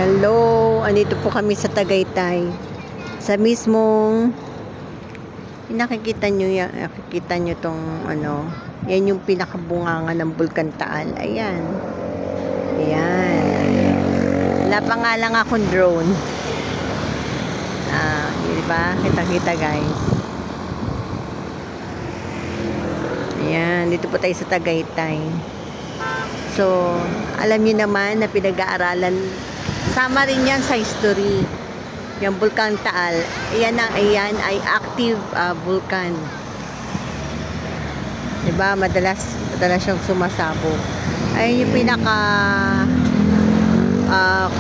Hello, andito po kami sa Tagaytay. Sa mismong nakikita nyo tong yan yung pinakabunganga ng Bulkan Taal. Ayan. Ayan. Wala pa nga lang akong drone. Di ba? Kita-kita guys. Ayan, dito po tayo sa Tagaytay. So, alam niyo naman na pinag-aaralan, sama rin yan sa history. Yung Bulkan Taal, ayan ay active vulkan. Diba? Madalas siyang sumasabog. Ayun yung pinaka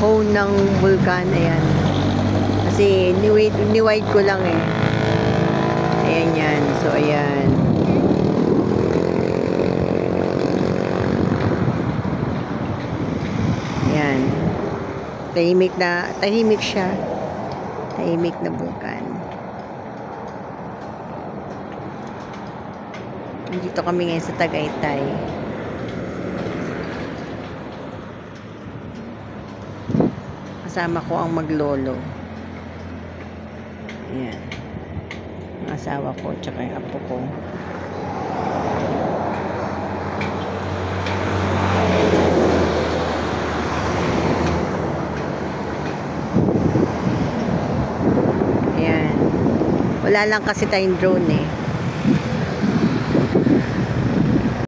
cone ng vulkan. Ayan. Kasi ni-wide ko lang eh. Ayan yan. So, ayan. Ayan. Tahimik siya. Tahimik na bulkan. Dito kami ngayon sa Tagaytay. Kasama ko ang maglolo. Ayan. Ang asawa ko, tsaka yung apo ko. Wala lang kasi tayong drone eh.